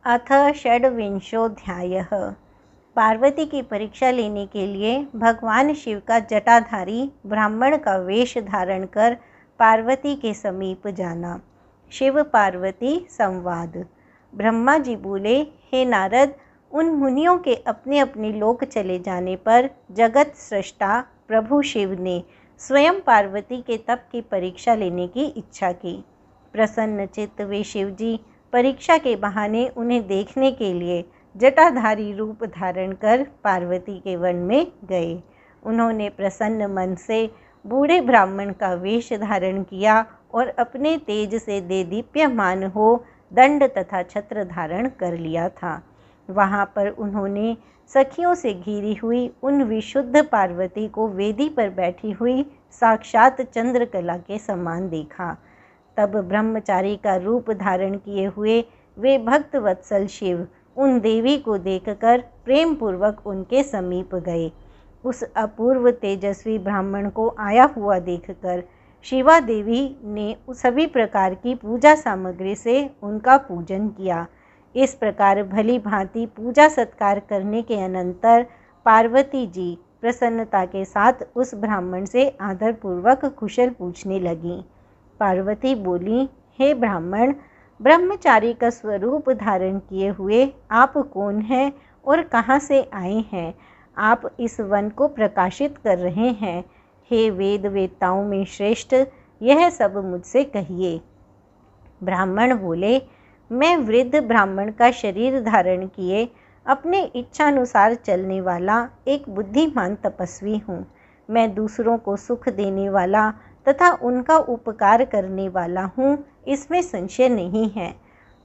अथ षड्विंशोऽध्यायः। पार्वती की परीक्षा लेने के लिए भगवान शिव का जटाधारी ब्राह्मण का वेश धारण कर पार्वती के समीप जाना। शिव पार्वती संवाद। ब्रह्मा जी बोले, हे नारद, उन मुनियों के अपने अपने लोक चले जाने पर जगत सृष्टा प्रभु शिव ने स्वयं पार्वती के तप की परीक्षा लेने की इच्छा की। प्रसन्न चित्त वे शिव जी परीक्षा के बहाने उन्हें देखने के लिए जटाधारी रूप धारण कर पार्वती के वन में गए। उन्होंने प्रसन्न मन से बूढ़े ब्राह्मण का वेश धारण किया और अपने तेज से देदीप्यमान हो दंड तथा छत्र धारण कर लिया था। वहाँ पर उन्होंने सखियों से घिरी हुई उन विशुद्ध पार्वती को वेदी पर बैठी हुई साक्षात चंद्रकला के समान देखा। तब ब्रह्मचारी का रूप धारण किए हुए वे भक्त वत्सल शिव उन देवी को देखकर प्रेम पूर्वक उनके समीप गए। उस अपूर्व तेजस्वी ब्राह्मण को आया हुआ देखकर शिवा देवी ने सभी प्रकार की पूजा सामग्री से उनका पूजन किया। इस प्रकार भली भांति पूजा सत्कार करने के अनंतर पार्वती जी प्रसन्नता के साथ उस ब्राह्मण से आदरपूर्वक कुशल पूछने लगीं। पार्वती बोली, हे ब्राह्मण, ब्रह्मचारी का स्वरूप धारण किए हुए आप कौन हैं और कहाँ से आए हैं? आप इस वन को प्रकाशित कर रहे हैं। हे वेद वेत्ताओं में श्रेष्ठ, यह सब मुझसे कहिए। ब्राह्मण बोले, मैं वृद्ध ब्राह्मण का शरीर धारण किए अपने इच्छानुसार चलने वाला एक बुद्धिमान तपस्वी हूँ। मैं दूसरों को सुख देने वाला तथा उनका उपकार करने वाला हूँ, इसमें संशय नहीं है।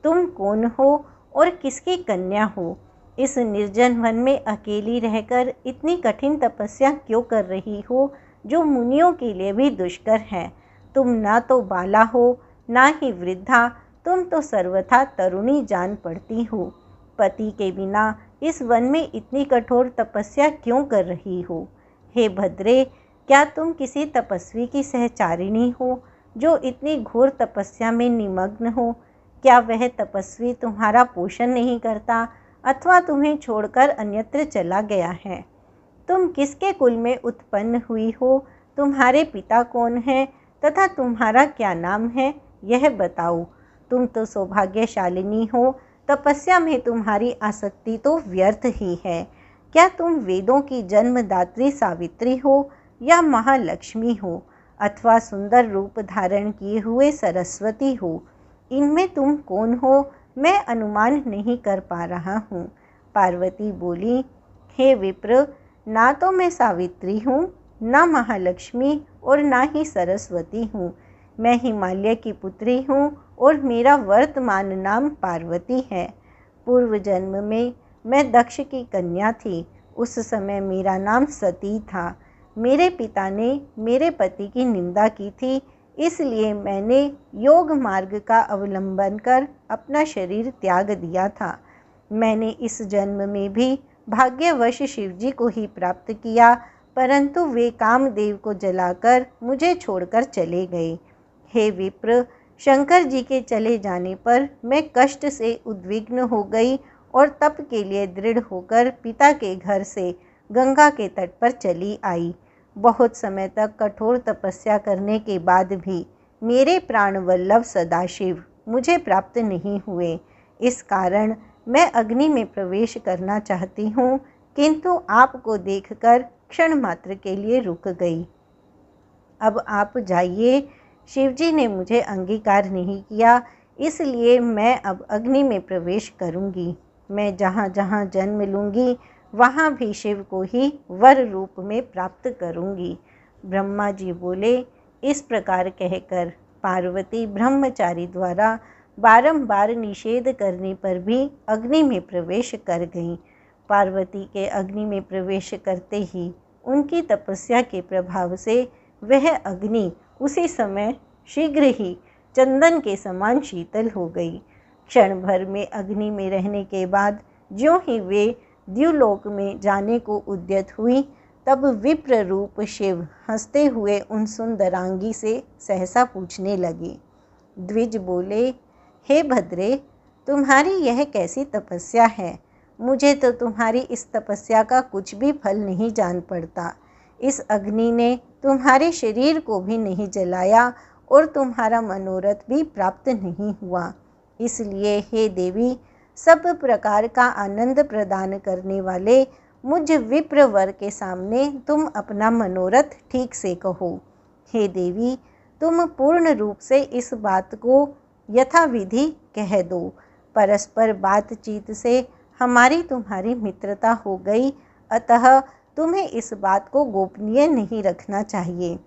तुम कौन हो और किसकी कन्या हो? इस निर्जन वन में अकेली रहकर इतनी कठिन तपस्या क्यों कर रही हो, जो मुनियों के लिए भी दुष्कर है? तुम ना तो बाला हो ना ही वृद्धा, तुम तो सर्वथा तरुणी जान पड़ती हो। पति के बिना इस वन में इतनी कठोर तपस्या क्यों कर रही हो? हे भद्रे, क्या तुम किसी तपस्वी की सहचारिणी हो जो इतनी घोर तपस्या में निमग्न हो? क्या वह तपस्वी तुम्हारा पोषण नहीं करता अथवा तुम्हें छोड़कर अन्यत्र चला गया है? तुम किसके कुल में उत्पन्न हुई हो? तुम्हारे पिता कौन हैं तथा तुम्हारा क्या नाम है, यह बताओ। तुम तो सौभाग्यशालिनी हो, तपस्या में तुम्हारी आसक्ति तो व्यर्थ ही है। क्या तुम वेदों की जन्मदात्री सावित्री हो या महालक्ष्मी हो अथवा सुंदर रूप धारण किए हुए सरस्वती हो? इनमें तुम कौन हो, मैं अनुमान नहीं कर पा रहा हूँ। पार्वती बोली, हे विप्र, ना तो मैं सावित्री हूँ, ना महालक्ष्मी और ना ही सरस्वती हूँ। मैं हिमालय की पुत्री हूँ और मेरा वर्तमान नाम पार्वती है। पूर्व जन्म में मैं दक्ष की कन्या थी। उस समय मेरा नाम सती था। मेरे पिता ने मेरे पति की निंदा की थी, इसलिए मैंने योग मार्ग का अवलंबन कर अपना शरीर त्याग दिया था। मैंने इस जन्म में भी भाग्यवश शिवजी को ही प्राप्त किया, परंतु वे कामदेव को जलाकर मुझे छोड़कर चले गए। हे विप्र, शंकर जी के चले जाने पर मैं कष्ट से उद्विग्न हो गई और तप के लिए दृढ़ होकर पिता के घर से गंगा के तट पर चली आई। बहुत समय तक कठोर तपस्या करने के बाद भी मेरे प्राण वल्लभ सदाशिव मुझे प्राप्त नहीं हुए। इस कारण मैं अग्नि में प्रवेश करना चाहती हूँ, किंतु आपको देखकर क्षण मात्र के लिए रुक गई। अब आप जाइए। शिवजी ने मुझे अंगीकार नहीं किया, इसलिए मैं अब अग्नि में प्रवेश करूँगी। मैं जहाँ जहाँ जन्म लूँगी वहाँ भी शिव को ही वर रूप में प्राप्त करूँगी। ब्रह्मा जी बोले, इस प्रकार कहकर पार्वती ब्रह्मचारी द्वारा बारंबार निषेध करने पर भी अग्नि में प्रवेश कर गईं। पार्वती के अग्नि में प्रवेश करते ही उनकी तपस्या के प्रभाव से वह अग्नि उसी समय शीघ्र ही चंदन के समान शीतल हो गई। क्षण भर में अग्नि में रहने के बाद ज्यों ही वे द्युलोक में जाने को उद्यत हुई, तब विप्र रूप शिव हंसते हुए उन सुंदरांगी से सहसा पूछने लगे। द्विज बोले, हे भद्रे, तुम्हारी यह कैसी तपस्या है? मुझे तो तुम्हारी इस तपस्या का कुछ भी फल नहीं जान पड़ता। इस अग्नि ने तुम्हारे शरीर को भी नहीं जलाया और तुम्हारा मनोरथ भी प्राप्त नहीं हुआ। इसलिए हे देवी, सब प्रकार का आनंद प्रदान करने वाले मुझ विप्र वर के सामने तुम अपना मनोरथ ठीक से कहो। हे देवी, तुम पूर्ण रूप से इस बात को यथाविधि कह दो। परस्पर बातचीत से हमारी तुम्हारी मित्रता हो गई, अतः तुम्हें इस बात को गोपनीय नहीं रखना चाहिए।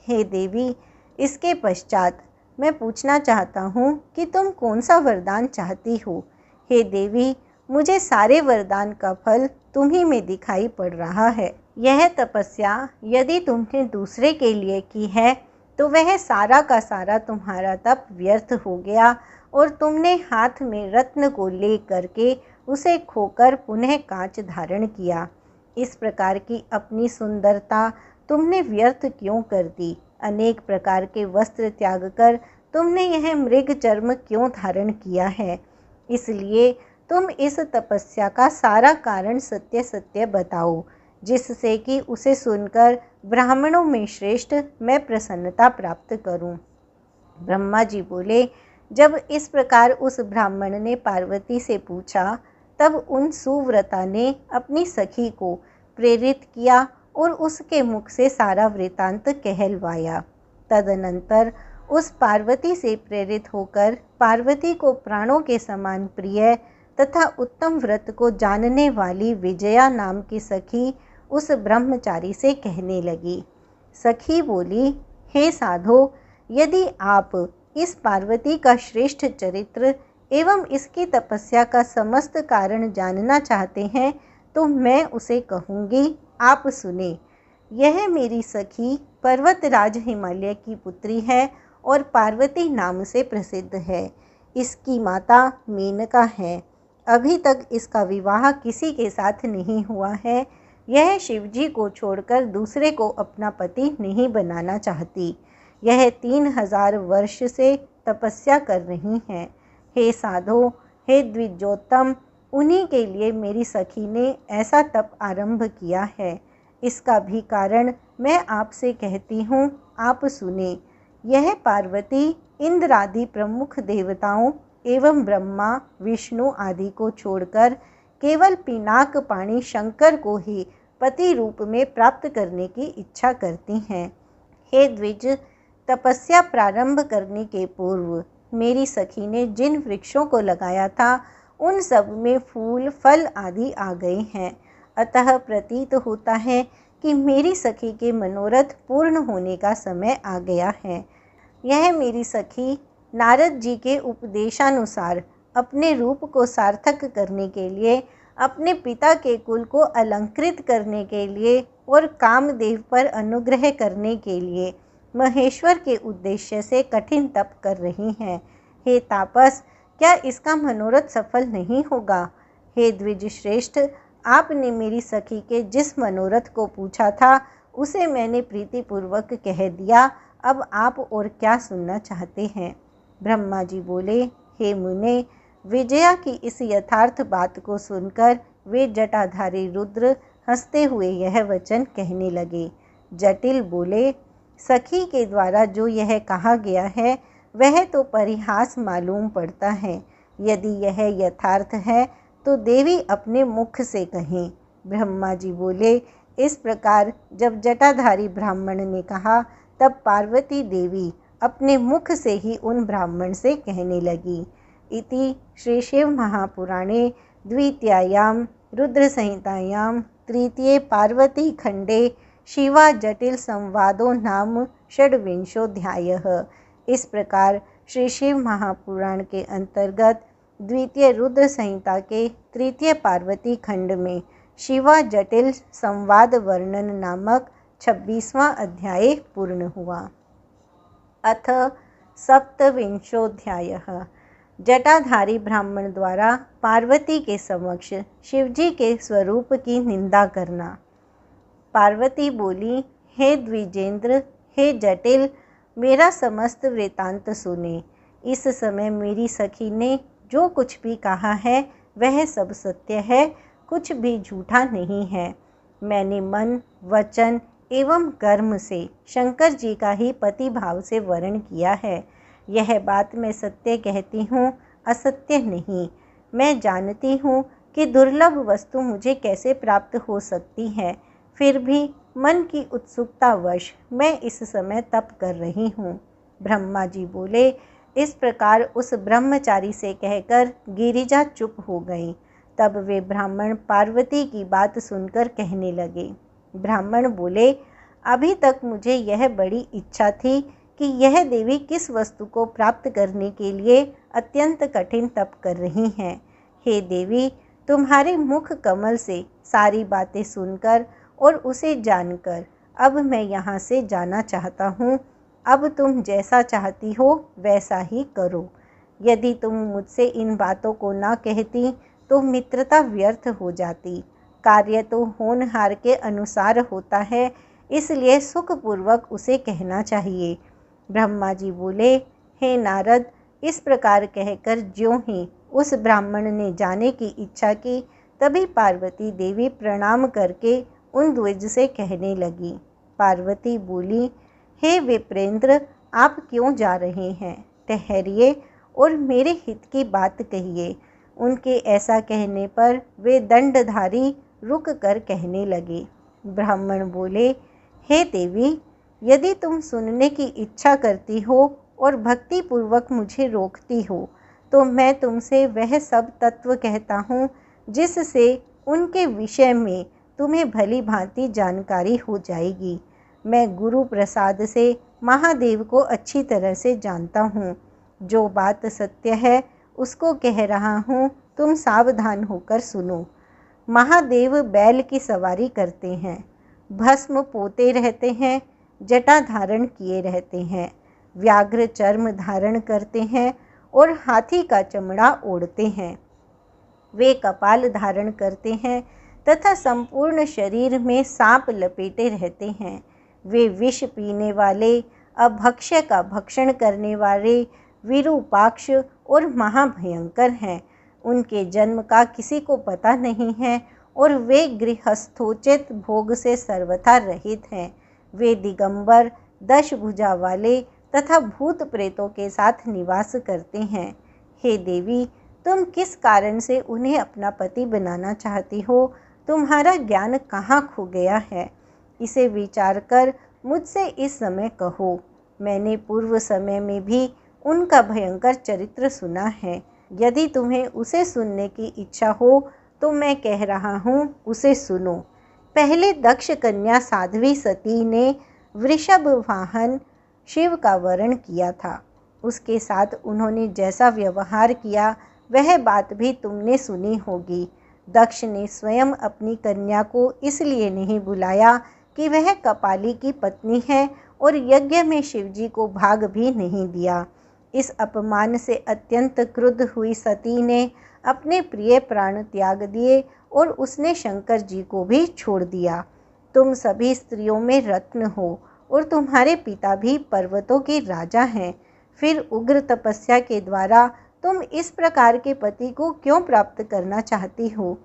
हे देवी, इसके पश्चात मैं पूछना चाहता हूँ कि तुम कौन सा वरदान चाहती हो। हे देवी, मुझे सारे वरदान का फल तुम्ही में दिखाई पड़ रहा है। यह तपस्या यदि तुमने दूसरे के लिए की है तो वह सारा का सारा तुम्हारा तप व्यर्थ हो गया और तुमने हाथ में रत्न को ले करके उसे खोकर पुनः कांच धारण किया। इस प्रकार की अपनी सुंदरता तुमने व्यर्थ क्यों कर दी? अनेक प्रकार के वस्त्र त्याग कर तुमने यह मृग चर्म क्यों धारण किया है? इसलिए तुम इस तपस्या का सारा कारण सत्य सत्य बताओ, जिससे कि उसे सुनकर ब्राह्मणों में श्रेष्ठ मैं प्रसन्नता प्राप्त करूं। ब्रह्मा जी बोले, जब इस प्रकार उस ब्राह्मण ने पार्वती से पूछा, तब उन सुव्रता ने अपनी सखी को प्रेरित किया और उसके मुख से सारा वृतांत कहलवाया। तदनंतर उस पार्वती से प्रेरित होकर पार्वती को प्राणों के समान प्रिय तथा उत्तम व्रत को जानने वाली विजया नाम की सखी उस ब्रह्मचारी से कहने लगी। सखी बोली, हे साधो, यदि आप इस पार्वती का श्रेष्ठ चरित्र एवं इसकी तपस्या का समस्त कारण जानना चाहते हैं तो मैं उसे कहूँगी, आप सुने। यह मेरी सखी पर्वतराज हिमालय की पुत्री है और पार्वती नाम से प्रसिद्ध है। इसकी माता मेनका है। अभी तक इसका विवाह किसी के साथ नहीं हुआ है। यह शिवजी को छोड़कर दूसरे को अपना पति नहीं बनाना चाहती। यह 3000 वर्ष से तपस्या कर रही हैं। हे साधो, हे द्विजोत्तम, उन्हीं के लिए मेरी सखी ने ऐसा तप आरंभ किया है। इसका भी कारण मैं आपसे कहती हूँ, आप सुने। यह पार्वती इंद्र आदि प्रमुख देवताओं एवं ब्रह्मा विष्णु आदि को छोड़कर केवल पिनाक पाणी शंकर को ही पति रूप में प्राप्त करने की इच्छा करती हैं। हे द्विज, तपस्या प्रारंभ करने के पूर्व मेरी सखी ने जिन वृक्षों को लगाया था उन सब में फूल फल आदि आ गए हैं। अतः प्रतीत होता है कि मेरी सखी के मनोरथ पूर्ण होने का समय आ गया है। यह मेरी सखी नारद जी के उपदेशानुसार अपने रूप को सार्थक करने के लिए, अपने पिता के कुल को अलंकृत करने के लिए और कामदेव पर अनुग्रह करने के लिए महेश्वर के उद्देश्य से कठिन तप कर रही हैं। हे तापस, क्या इसका मनोरथ सफल नहीं होगा? हे द्विज श्रेष्ठ, आपने मेरी सखी के जिस मनोरथ को पूछा था उसे मैंने प्रीतिपूर्वक कह दिया। अब आप और क्या सुनना चाहते हैं? ब्रह्मा जी बोले, हे मुने, विजया की इस यथार्थ बात को सुनकर वे जटाधारी रुद्र हंसते हुए यह वचन कहने लगे। जटिल बोले, सखी के द्वारा जो यह कहा गया है वह तो परिहास मालूम पड़ता है। यदि यह यथार्थ है तो देवी अपने मुख से कहें। ब्रह्मा जी बोले, इस प्रकार जब जटाधारी ब्राह्मण ने कहा तब पार्वती देवी अपने मुख से ही उन ब्राह्मण से कहने लगी। इति श्री शिव महापुराणे द्वितीयायां रुद्र संहितायां तृतीये पार्वती खंडे शिवा जटिल संवादो नाम षड्विंशोऽध्यायः। इस प्रकार श्री शिव महापुराण के अंतर्गत द्वितीय रुद्र संहिता के तृतीय पार्वती खंड में शिवा जटिल संवाद वर्णन नामक 26वां अध्याय पूर्ण हुआ। अथ सप्तविंशोऽध्यायः। जटाधारी ब्राह्मण द्वारा पार्वती के समक्ष शिवजी के स्वरूप की निंदा करना। पार्वती बोली, हे द्विजेंद्र, हे जटिल, मेरा समस्त वृतांत सुने। इस समय मेरी सखी ने जो कुछ भी कहा है वह सब सत्य है, कुछ भी झूठा नहीं है। मैंने मन, वचन एवं कर्म से शंकर जी का ही पति भाव से वर्ण किया है। यह बात मैं सत्य कहती हूँ, असत्य नहीं। मैं जानती हूँ कि दुर्लभ वस्तु मुझे कैसे प्राप्त हो सकती है, फिर भी मन की उत्सुकतावश मैं इस समय तप कर रही हूँ। ब्रह्मा जी बोले। इस प्रकार उस ब्रह्मचारी से कहकर गिरिजा चुप हो गई। तब वे ब्राह्मण पार्वती की बात सुनकर कहने लगे। ब्राह्मण बोले, अभी तक मुझे यह बड़ी इच्छा थी कि यह देवी किस वस्तु को प्राप्त करने के लिए अत्यंत कठिन तप कर रही हैं। हे देवी, तुम्हारे मुख कमल से सारी बातें सुनकर और उसे जानकर अब मैं यहाँ से जाना चाहता हूँ। अब तुम जैसा चाहती हो वैसा ही करो। यदि तुम मुझसे इन बातों को ना कहती तो मित्रता व्यर्थ हो जाती। कार्य तो होनहार के अनुसार होता है, इसलिए सुखपूर्वक उसे कहना चाहिए। ब्रह्मा जी बोले, हे नारद, इस प्रकार कहकर ज्यों ही उस ब्राह्मण ने जाने की इच्छा की, तभी पार्वती देवी प्रणाम करके उन द्विज से कहने लगी। पार्वती बोली, हे विप्रेंद्र, आप क्यों जा रहे हैं? ठहरिए और मेरे हित की बात कहिए। उनके ऐसा कहने पर वे दंडधारी रुक कर कहने लगे। ब्राह्मण बोले, हे देवी, यदि तुम सुनने की इच्छा करती हो और भक्ति पूर्वक मुझे रोकती हो तो मैं तुमसे वह सब तत्व कहता हूँ जिससे उनके विषय में तुम्हें भली भांति जानकारी हो जाएगी। मैं गुरु प्रसाद से महादेव को अच्छी तरह से जानता हूँ। जो बात सत्य है उसको कह रहा हूँ, तुम सावधान होकर सुनो। महादेव बैल की सवारी करते हैं, भस्म पोते रहते हैं, जटा धारण किए रहते हैं, व्याघ्र चर्म धारण करते हैं और हाथी का चमड़ा ओढ़ते हैं। वे कपाल धारण करते हैं तथा संपूर्ण शरीर में सांप लपेटे रहते हैं। वे विष पीने वाले, अभक्ष्य का भक्षण करने वाले, विरूपाक्ष और महाभयंकर हैं। उनके जन्म का किसी को पता नहीं है और वे गृहस्थोचित भोग से सर्वथा रहित हैं। वे दिगंबर, 10 भुजा वाले तथा भूत प्रेतों के साथ निवास करते हैं। हे देवी, तुम किस कारण से उन्हें अपना पति बनाना चाहती हो? तुम्हारा ज्ञान कहाँ खो गया है? इसे विचार कर मुझसे इस समय कहो। मैंने पूर्व समय में भी उनका भयंकर चरित्र सुना है। यदि तुम्हें उसे सुनने की इच्छा हो तो मैं कह रहा हूँ, उसे सुनो। पहले दक्ष कन्या साध्वी सती ने वृषभ वाहन शिव का वरण किया था। उसके साथ उन्होंने जैसा व्यवहार किया वह बात भी तुमने सुनी होगी। दक्ष ने स्वयं अपनी कन्या को इसलिए नहीं बुलाया कि वह कपाली की पत्नी है और यज्ञ में शिवजी को भाग भी नहीं दिया। इस अपमान से अत्यंत क्रुद्ध हुई सती ने अपने प्रिय प्राण त्याग दिए और उसने शंकर जी को भी छोड़ दिया। तुम सभी स्त्रियों में रत्न हो और तुम्हारे पिता भी पर्वतों के राजा हैं। फिर उग्र तपस्या के द्वारा तुम इस प्रकार के पति को क्यों प्राप्त करना चाहती हो?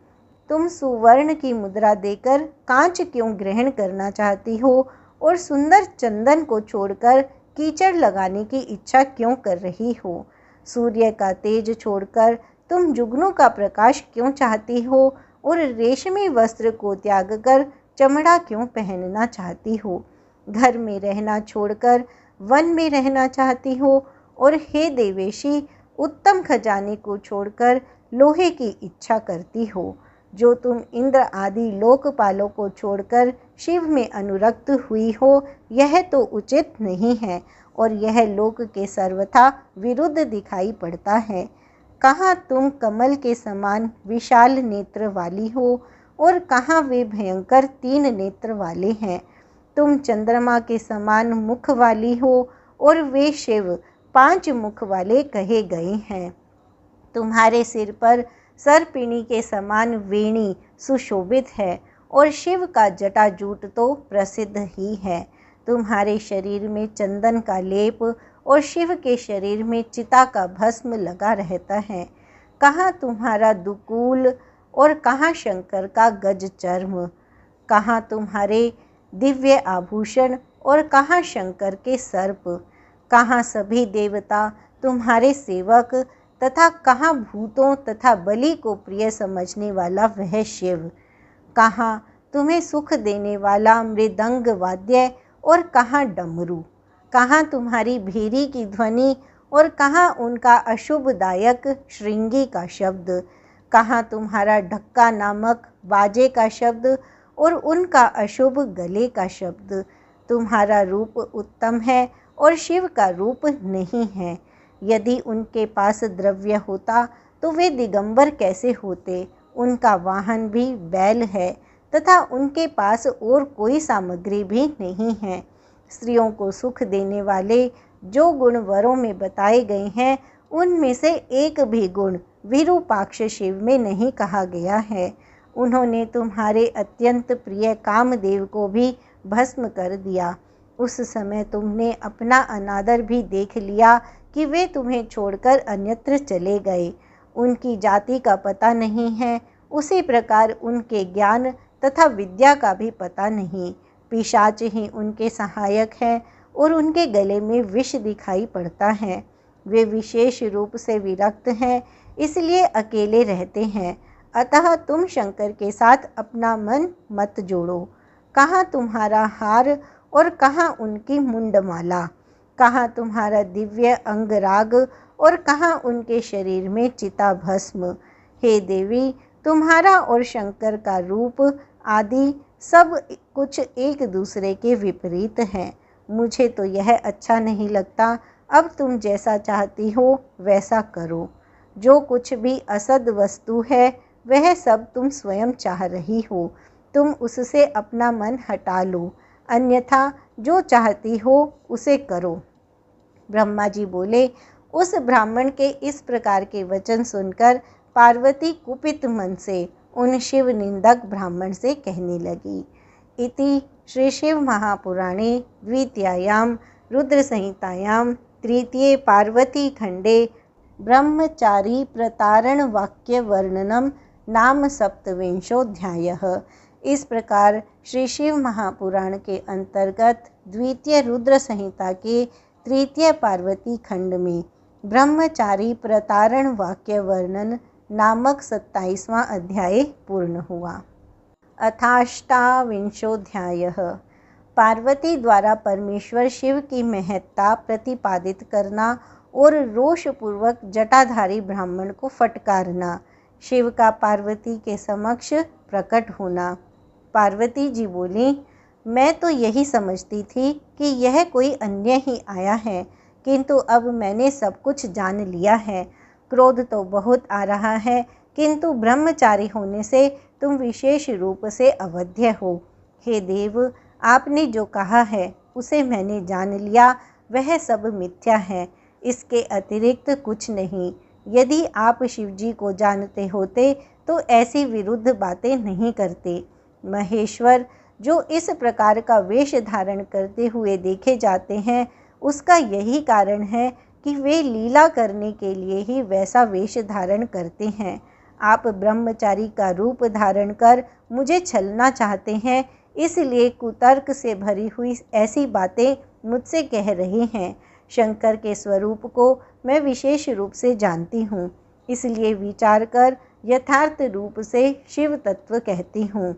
तुम सुवर्ण की मुद्रा देकर कांच क्यों ग्रहण करना चाहती हो और सुंदर चंदन को छोड़कर कीचड़ लगाने की इच्छा क्यों कर रही हो? सूर्य का तेज छोड़कर तुम जुगनू का प्रकाश क्यों चाहती हो और रेशमी वस्त्र को त्याग कर चमड़ा क्यों पहनना चाहती हो? घर में रहना छोड़कर वन में रहना चाहती हो और हे देवेशी, उत्तम खजाने को छोड़कर लोहे की इच्छा करती हो। जो तुम इंद्र आदि लोकपालों को छोड़कर शिव में अनुरक्त हुई हो, यह तो उचित नहीं है और यह लोक के सर्वथा विरुद्ध दिखाई पड़ता है। कहाँ तुम कमल के समान विशाल नेत्र वाली हो और कहाँ वे भयंकर 3 नेत्र वाले हैं। तुम चंद्रमा के समान मुख वाली हो और वे शिव 5 मुख वाले कहे गए हैं। तुम्हारे सिर पर सर्पिणी के समान वेणी सुशोभित है और शिव का जटाजूट तो प्रसिद्ध ही है। तुम्हारे शरीर में चंदन का लेप और शिव के शरीर में चिता का भस्म लगा रहता है। कहाँ तुम्हारा दुकूल और कहाँ शंकर का गज चर्म, कहाँ तुम्हारे दिव्य आभूषण और कहाँ शंकर के सर्प, कहाँ सभी देवता तुम्हारे सेवक तथा कहाँ भूतों तथा बलि को प्रिय समझने वाला वह शिव, कहाँ तुम्हें सुख देने वाला मृदंग वाद्य और कहाँ डमरू, कहाँ तुम्हारी भेरी की ध्वनि और कहाँ उनका अशुभदायक श्रृंगी का शब्द, कहाँ तुम्हारा ढक्का नामक बाजे का शब्द और उनका अशुभ गले का शब्द। तुम्हारा रूप उत्तम है और शिव का रूप नहीं है। यदि उनके पास द्रव्य होता तो वे दिगंबर कैसे होते। उनका वाहन भी बैल है तथा उनके पास और कोई सामग्री भी नहीं है। स्त्रियों को सुख देने वाले जो गुण वरों में बताए गए हैं उनमें से एक भी गुण विरूपाक्ष शिव में नहीं कहा गया है। उन्होंने तुम्हारे अत्यंत प्रिय कामदेव को भी भस्म कर दिया। उस समय तुमने अपना अनादर भी देख लिया कि वे तुम्हें छोड़कर अन्यत्र चले गए। उनकी जाति का पता नहीं है, उसी प्रकार उनके ज्ञान तथा विद्या का भी पता नहीं। पिशाच ही उनके सहायक हैं और उनके गले में विष दिखाई पड़ता है। वे विशेष रूप से विरक्त हैं, इसलिए अकेले रहते हैं। अतः तुम शंकर के साथ अपना मन मत जोड़ो। कहाँ तुम्हारा हार और कहाँ उनकी मुंडमाला, कहाँ तुम्हारा दिव्य अंगराग और कहाँ उनके शरीर में चिता भस्म। हे देवी, तुम्हारा और शंकर का रूप आदि सब कुछ एक दूसरे के विपरीत हैं। मुझे तो यह अच्छा नहीं लगता। अब तुम जैसा चाहती हो वैसा करो। जो कुछ भी असद वस्तु है वह सब तुम स्वयं चाह रही हो, तुम उससे अपना मन हटा लो, अन्यथा जो चाहती हो उसे करो। ब्रह्मा जी बोले। उस ब्राह्मण के इस प्रकार के वचन सुनकर पार्वती कुपित मन से उन शिव निंदक ब्राह्मण से कहने लगी। इति श्री शिव महापुराणे द्वितीयायां रुद्र संहितायां तृतीये पार्वती खंडे ब्रह्मचारी प्रतारण वाक्य वर्णनम नाम सप्तविंशोऽध्यायः। इस प्रकार श्री शिव महापुराण के अंतर्गत द्वितीय रुद्र संहिता के तृतीय पार्वती खंड में ब्रह्मचारी प्रतारण वाक्य वर्णन नामक 27वां अध्याय पूर्ण हुआ। अथाष्टाविंशोऽध्यायः। पार्वती द्वारा परमेश्वर शिव की महत्ता प्रतिपादित करना और रोषपूर्वक जटाधारी ब्राह्मण को फटकारना। शिव का पार्वती के समक्ष प्रकट होना। पार्वती जी बोली, मैं तो यही समझती थी कि यह कोई अन्य ही आया है, किंतु अब मैंने सब कुछ जान लिया है। क्रोध तो बहुत आ रहा है, किंतु ब्रह्मचारी होने से तुम विशेष रूप से अवध्य हो। हे देव, आपने जो कहा है उसे मैंने जान लिया, वह सब मिथ्या है, इसके अतिरिक्त कुछ नहीं। यदि आप शिवजी को जानते होते तो ऐसी विरुद्ध बातें नहीं करते। महेश्वर जो इस प्रकार का वेश धारण करते हुए देखे जाते हैं, उसका यही कारण है कि वे लीला करने के लिए ही वैसा वेश धारण करते हैं। आप ब्रह्मचारी का रूप धारण कर मुझे छलना चाहते हैं, इसलिए कुतर्क से भरी हुई ऐसी बातें मुझसे कह रहे हैं। शंकर के स्वरूप को मैं विशेष रूप से जानती हूँ, इसलिए विचार कर यथार्थ रूप से शिव तत्व कहती हूँ।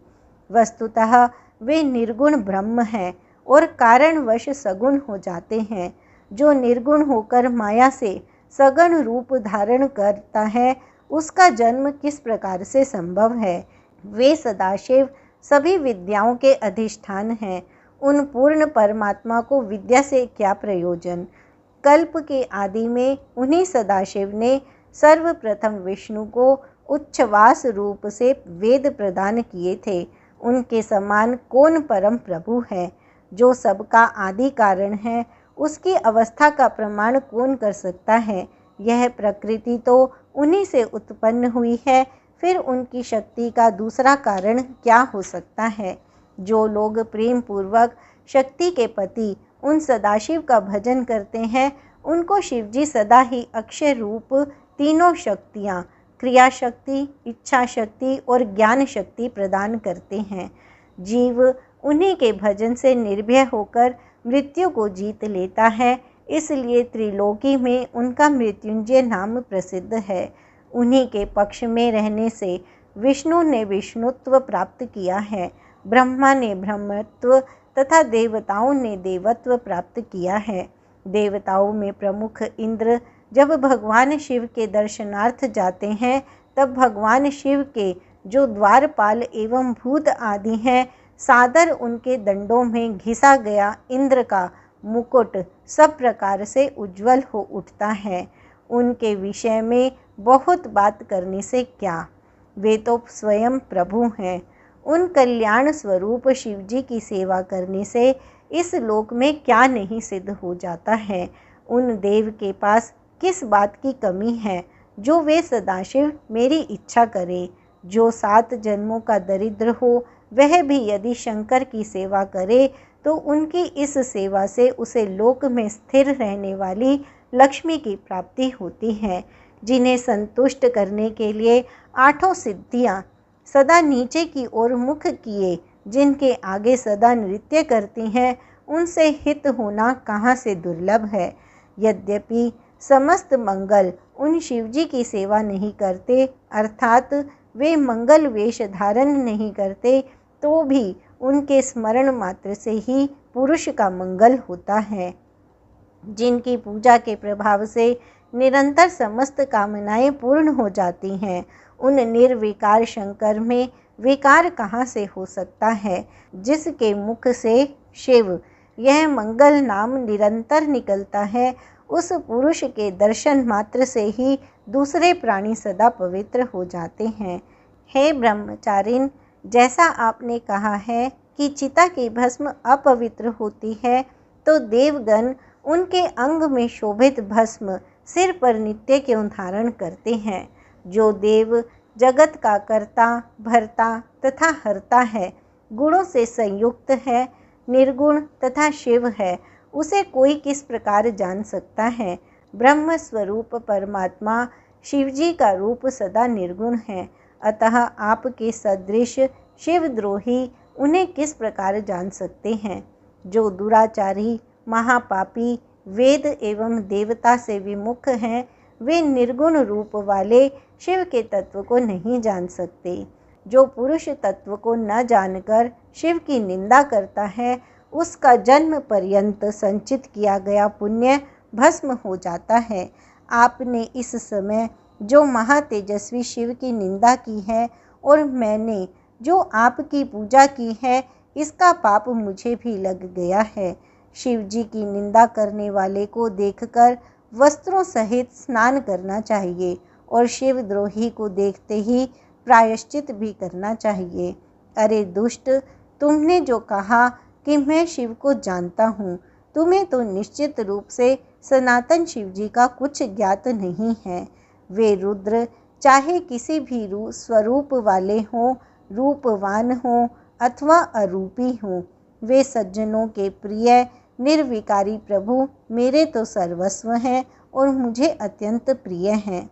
वस्तुतः वे निर्गुण ब्रह्म हैं और कारणवश सगुण हो जाते हैं। जो निर्गुण होकर माया से सगुण रूप धारण करता है, उसका जन्म किस प्रकार से संभव है। वे सदाशिव सभी विद्याओं के अधिष्ठान हैं। उन पूर्ण परमात्मा को विद्या से क्या प्रयोजन। कल्प के आदि में उन्हीं सदाशिव ने सर्वप्रथम विष्णु को उच्छ्वास रूप से वेद प्रदान किए थे। उनके समान कौन परम प्रभु है। जो सबका आदि कारण है, उसकी अवस्था का प्रमाण कौन कर सकता है। यह प्रकृति तो उन्हीं से उत्पन्न हुई है, फिर उनकी शक्ति का दूसरा कारण क्या हो सकता है। जो लोग प्रेम पूर्वक शक्ति के पति उन सदाशिव का भजन करते हैं, उनको शिवजी सदा ही अक्षय रूप तीनों शक्तियाँ क्रिया शक्ति, इच्छा शक्ति और ज्ञान शक्ति प्रदान करते हैं। जीव उन्हीं के भजन से निर्भय होकर मृत्यु को जीत लेता है, इसलिए त्रिलोकी में उनका मृत्युंजय नाम प्रसिद्ध है। उन्हीं के पक्ष में रहने से विष्णु ने विष्णुत्व प्राप्त किया है, ब्रह्मा ने ब्रह्मत्व तथा देवताओं ने देवत्व प्राप्त किया है। देवताओं में प्रमुख इंद्र जब भगवान शिव के दर्शनार्थ जाते हैं, तब भगवान शिव के जो द्वारपाल एवं भूत आदि हैं, सादर उनके दंडों में घिसा गया इंद्र का मुकुट सब प्रकार से उज्जवल हो उठता है। उनके विषय में बहुत बात करने से क्या, वे तो स्वयं प्रभु हैं। उन कल्याण स्वरूप शिव जी की सेवा करने से इस लोक में क्या नहीं सिद्ध हो जाता है। उन देव के पास किस बात की कमी है जो वे सदाशिव मेरी इच्छा करे। जो 7 जन्मों का दरिद्र हो, वह भी यदि शंकर की सेवा करे तो उनकी इस सेवा से उसे लोक में स्थिर रहने वाली लक्ष्मी की प्राप्ति होती है। जिन्हें संतुष्ट करने के लिए 8 सिद्धियां सदा नीचे की ओर मुख किए, जिनके आगे सदा नृत्य करती हैं, उनसे हित होना कहाँ से दुर्लभ है। यद्यपि समस्त मंगल उन शिवजी की सेवा नहीं करते, अर्थात वे मंगल वेश धारण नहीं करते, तो भी उनके स्मरण मात्र से ही पुरुष का मंगल होता है। जिनकी पूजा के प्रभाव से निरंतर समस्त कामनाएं पूर्ण हो जाती हैं, उन निर्विकार शंकर में विकार कहाँ से हो सकता है। जिसके मुख से शिव यह मंगल नाम निरंतर निकलता है, उस पुरुष के दर्शन मात्र से ही दूसरे प्राणी सदा पवित्र हो जाते हैं। हे ब्रह्मचारिण, जैसा आपने कहा है कि चिता की भस्म अपवित्र होती है, तो देवगण उनके अंग में शोभित भस्म सिर पर नित्य क्यों धारण करते हैं। जो देव जगत का कर्ता, भरता तथा हरता है, गुणों से संयुक्त है, निर्गुण तथा शिव है, उसे कोई किस प्रकार जान सकता है। ब्रह्म स्वरूप परमात्मा शिवजी का रूप सदा निर्गुण है, अतः आपके सदृश शिवद्रोही उन्हें किस प्रकार जान सकते हैं। जो दुराचारी, महापापी, वेद एवं देवता से विमुख हैं, वे निर्गुण रूप वाले शिव के तत्व को नहीं जान सकते। जो पुरुष तत्व को न जानकर शिव की निंदा करता है, उसका जन्म पर्यंत संचित किया गया पुण्य भस्म हो जाता है। आपने इस समय जो महातेजस्वी शिव की निंदा की है और मैंने जो आपकी पूजा की है, इसका पाप मुझे भी लग गया है। शिव जी की निंदा करने वाले को देखकर वस्त्रों सहित स्नान करना चाहिए और शिवद्रोही को देखते ही प्रायश्चित भी करना चाहिए। अरे दुष्ट, तुमने जो कहा कि मैं शिव को जानता हूँ, तुम्हें तो निश्चित रूप से सनातन शिव जी का कुछ ज्ञात नहीं है। वे रुद्र चाहे किसी भी स्वरूप वाले हों, रूपवान हों अथवा अरूपी हों, वे सज्जनों के प्रिय निर्विकारी प्रभु मेरे तो सर्वस्व हैं और मुझे अत्यंत प्रिय हैं।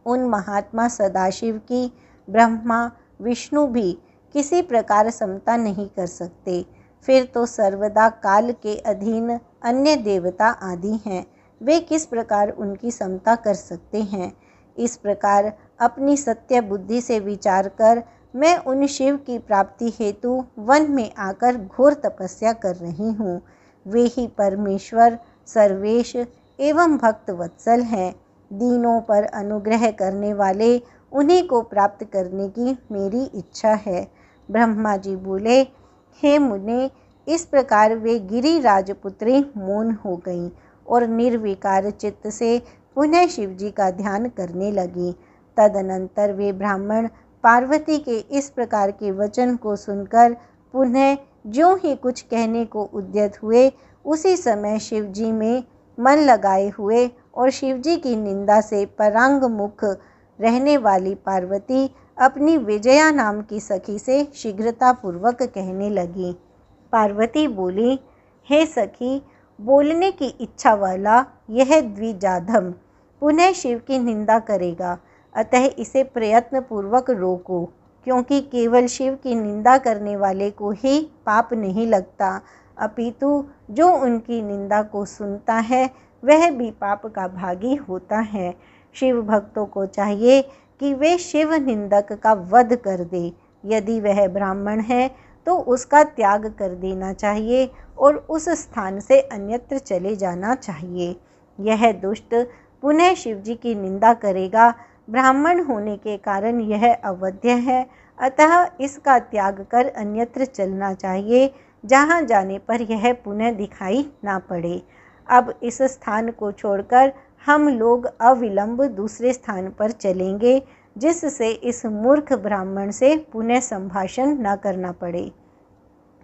उन महात्मा सदाशिव की ब्रह्मा विष्णु भी किसी प्रकार समता नहीं कर सकते। फिर तो सर्वदा काल के अधीन अन्य देवता आदि हैं, वे किस प्रकार उनकी समता कर सकते हैं। इस प्रकार अपनी सत्य बुद्धि से विचार कर मैं उन शिव की प्राप्ति हेतु वन में आकर घोर तपस्या कर रही हूँ। वे ही परमेश्वर, सर्वेश एवं भक्त वत्सल हैं। दीनों पर अनुग्रह करने वाले, उन्हीं को प्राप्त करने की मेरी इच्छा है। ब्रह्मा जी बोले, हे मुने, इस प्रकार वे गिरि राजपुत्री मौन हो गईं और निर्विकार चित्त से पुनः शिवजी का ध्यान करने लगी। तदनंतर वे ब्राह्मण पार्वती के इस प्रकार के वचन को सुनकर पुनः ज्यों ही कुछ कहने को उद्यत हुए, उसी समय शिवजी में मन लगाए हुए और शिवजी की निंदा से परांग मुख रहने वाली पार्वती अपनी विजया नाम की सखी से शीघ्रतापूर्वक कहने लगी। पार्वती बोली, हे सखी, बोलने की इच्छा वाला यह द्विजाधम पुनः शिव की निंदा करेगा। अतः इसे प्रयत्न पूर्वक रोको, क्योंकि केवल शिव की निंदा करने वाले को ही पाप नहीं लगता, अपितु जो उनकी निंदा को सुनता है वह भी पाप का भागी होता है। शिव भक्तों को चाहिए कि वे शिव निंदक का वध कर दे। यदि वह ब्राह्मण है तो उसका त्याग कर देना चाहिए और उस स्थान से अन्यत्र चले जाना चाहिए। यह दुष्ट पुनः शिवजी की निंदा करेगा। ब्राह्मण होने के कारण यह अवध्य है, अतः इसका त्याग कर अन्यत्र चलना चाहिए, जहाँ जाने पर यह पुनः दिखाई ना पड़े। अब इस स्थान को छोड़कर हम लोग अविलंब दूसरे स्थान पर चलेंगे, जिससे इस मूर्ख ब्राह्मण से पुनः संभाषण न करना पड़े।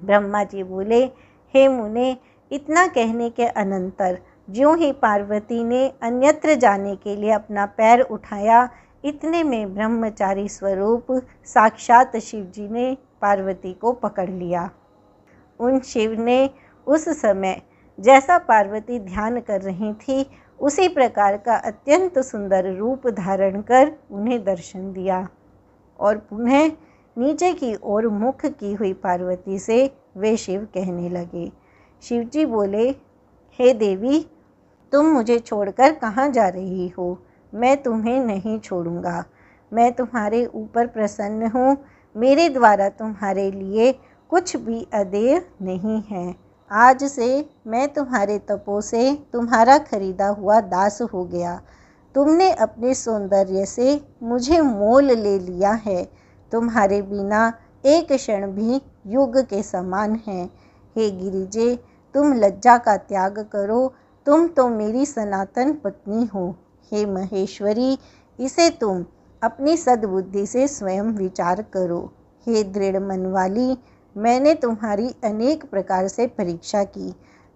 ब्रह्मा जी बोले, हे मुने, इतना कहने के अनंतर ज्यों ही पार्वती ने अन्यत्र जाने के लिए अपना पैर उठाया, इतने में ब्रह्मचारी स्वरूप साक्षात शिवजी ने पार्वती को पकड़ लिया। उन शिव ने उस समय जैसा पार्वती ध्यान कर रही थी उसी प्रकार का अत्यंत सुंदर रूप धारण कर उन्हें दर्शन दिया और पुनः नीचे की ओर मुख की हुई पार्वती से वे शिव कहने लगे। शिवजी बोले, हे देवी, तुम मुझे छोड़कर कहाँ जा रही हो? मैं तुम्हें नहीं छोड़ूंगा। मैं तुम्हारे ऊपर प्रसन्न हूँ। मेरे द्वारा तुम्हारे लिए कुछ भी अदेय नहीं है। आज से मैं तुम्हारे तपो से तुम्हारा खरीदा हुआ दास हो गया। तुमने अपने सौंदर्य से मुझे मोल ले लिया है। तुम्हारे बिना एक क्षण भी युग के समान है। हे गिरिजे, तुम लज्जा का त्याग करो। तुम तो मेरी सनातन पत्नी हो। हे महेश्वरी, इसे तुम अपनी सद्बुद्धि से स्वयं विचार करो। हे दृढ़ मन वाली, मैंने तुम्हारी अनेक प्रकार से परीक्षा की।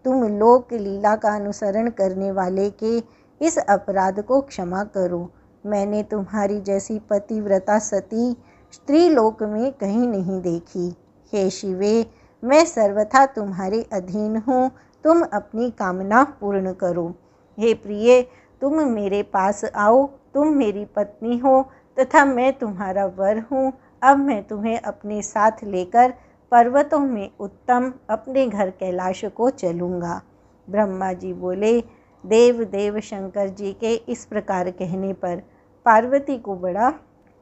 तुम लोक लीला का अनुसरण करने वाले के इस अपराध को क्षमा करो। मैंने तुम्हारी जैसी पतिव्रता सती स्त्री लोक में कहीं नहीं देखी। हे शिवे, मैं सर्वथा तुम्हारे अधीन हूँ। तुम अपनी कामना पूर्ण करो। हे प्रिय, तुम मेरे पास आओ। तुम मेरी पत्नी हो तथा मैं तुम्हारा वर हूँ। अब मैं तुम्हें अपने साथ लेकर पर्वतों में उत्तम अपने घर कैलाश को चलूँगा। ब्रह्मा जी बोले, देव देव शंकर जी के इस प्रकार कहने पर पार्वती को बड़ा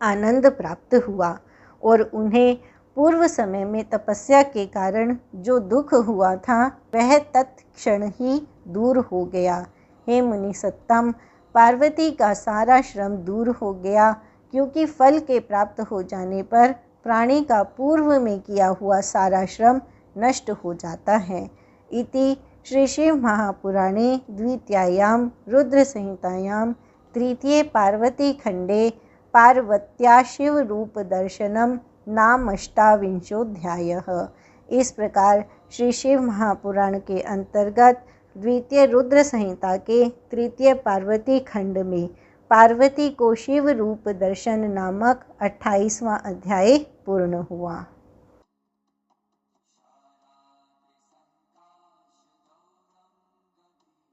आनंद प्राप्त हुआ और उन्हें पूर्व समय में तपस्या के कारण जो दुख हुआ था वह तत्क्षण ही दूर हो गया। हे मुनि सत्तम, पार्वती का सारा श्रम दूर हो गया, क्योंकि फल के प्राप्त हो जाने पर प्राणी का पूर्व में किया हुआ सारा श्रम नष्ट हो जाता है। इति श्री शिव महापुराणे द्वितीयायां रुद्र संहितायां तृतीये पार्वती खंडे पार्वत्या शिव रूप दर्शनम नाम 28वाध्यायः। इस प्रकार श्री शिव महापुराण के अंतर्गत द्वितीय रुद्र संहिता के तृतीय पार्वती खंड में पार्वती को शिव रूप दर्शन नामक 28वां अध्याय पूर्ण हुआ।